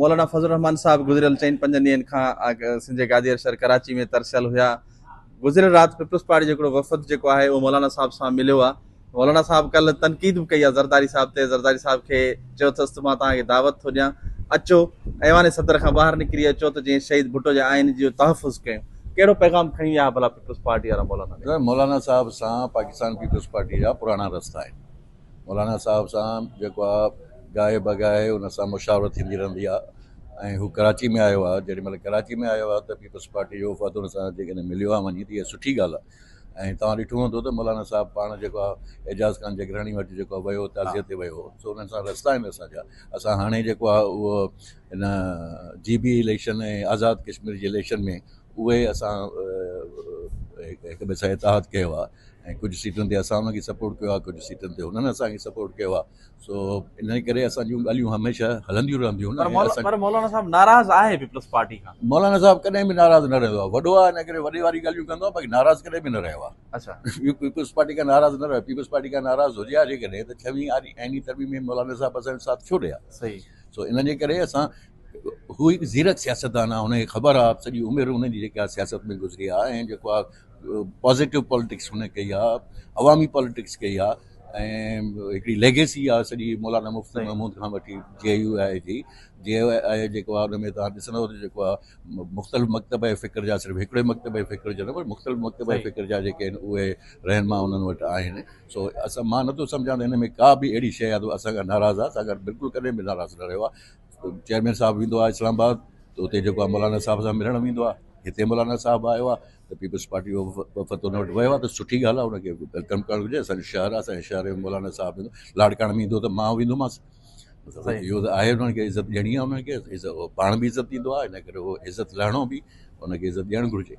मौलाना फजल रहमान साहब गुज़िरियल 4-5 ॾींहंनि खां सिंध गादी शहर कराची में तरसियल हुआ। गुज़िरियल राति पीपल्स पार्टी जो वफ़द जेको आहे उहो मौलाना साहब सां मिलियो आहे। मौलाना साहब कल्ह तनक़ीद बि कई आहे ज़रदारी साहब ते। ज़रदारी साहब खे चयो अथसि त मां तव्हांखे दावत थो ॾियां, अचो ऐवान सदर खां ॿाहिरि निकिरी अचो त जीअं शहीद भुट्टो जे आइन जो तहफ़ुज़ कयूं। कहिड़ो पैगाम खणी विया भला पीपल्स पार्टी वारा मौलाना? मौलाना साहब सां पाकिस्तान पीपल्स पार्टी जा पुराना रस्ता आहिनि। मौलाना साहब सां जेको आहे गाए बगाए उन सां मुशावरत थींदी रहंदी आहे। ऐं हू कराची में आयो आहे, जेॾीमहिल कराची में आयो आहे त पीपल्स पार्टी जो वफ़द हुन सां जेकॾहिं मिलियो आहे वञी त इहा सुठी ॻाल्हि आहे। ऐं तव्हां ॾिठो हूंदो त मौलाना साहब पाण जेको आहे एजाज़ ख़ान जगरानी वटि जेको आहे वियो, ताज़ियत ते वियो, सो उन्हनि सां रस्ता आहिनि असांजा। असां हाणे जेको आहे उहो हिन GB इलेक्शन ऐं आज़ादु कश्मीर जे इलेक्शन में उहे असां हिक ॿिए सां इतिहाद कयो आहे ऐं कुझु सीटुनि ते असां हुनखे सपोर्ट कयो आहे, कुझु सीटुनि ते हुननि असांखे सपोर्ट कयो आहे। सो इन करे असांजूं ॻाल्हियूं हमेशह हलंदियूं रहंदियूं। पर मौलाना साहब नाराज़ आहे पीपल्स पार्टी खां। मौलाना साहब कॾहिं बि नाराज़ न रहंदो आहे, वॾो आहे इन करे वॾे वारी ॻाल्हियूं कंदो आहे, बाक़ी नाराज़ कॾहिं बि न रहियो आहे। अच्छा, पीपल्स पार्टी खां नाराज़ न रहियो। पीपल्स पार्टी खां नाराज़ हुजे आहे जेकॾहिं त 6वीं आईनी तरमीम में मौलाना साहब असांजो साथ छो ॾिया। सही। सो इन जे करे असां हू हिकु ज़ीरक सियासतदान आहे, हुनखे ख़बर आहे सॼी उमिरि हुनजी जेका सियासत में गुज़री आहे ऐं जेको आहे पॉज़िटिव पॉलिटिक्स हुन कई आहे, अवामी पॉलिटिक्स कई आहे ऐं हिकिड़ी लेगेसी आहे सॼी मौलाना मुफ्ती महमूद खां वठी JUI जी। JUI जेको आहे हुन में तव्हां ॾिसंदव त जेको आहे मुख़्तलिफ़ मकतब फ़िक्र जा, सिर्फ़ु हिकिड़े मकतब फ़िक्र जो न पर मुख़्तलिफ़ मकतब फ़िक्र जा जेके आहिनि उहे रहनुमा उन्हनि वटि आहिनि। सो असां मां नथो सम्झां त हिन में का बि अहिड़ी शइ आहे त असांखां नाराज़ आहे। असांखां बिल्कुलु कॾहिं बि नाराज़ न रहियो आहे। चेयरमैन साहब वेंदो आहे इस्लामाबाद त उते जेको आहे मौलाना साहब सां मिलणु वेंदो आहे। हिते मौलाना साहब आयो आहे त पीपल्स पार्टी जो वफ़द हुन वटि वियो आहे त सुठी ॻाल्हि आहे, हुनखे वेलकम करणु घुरिजे। असांजो शहर आहे, असांजे शहर में मौलाना साहब वेंदो, लाड़काणे में ईंदो त मां वेंदोमांसि। इहो त आहे, हुननि खे इज़त ॾियणी आहे, हुननि खे पाण बि इज़त ॾींदो आहे, इन करे उहो इज़त लहिणो बि हुनखे इज़त ॾियणु घुरिजे।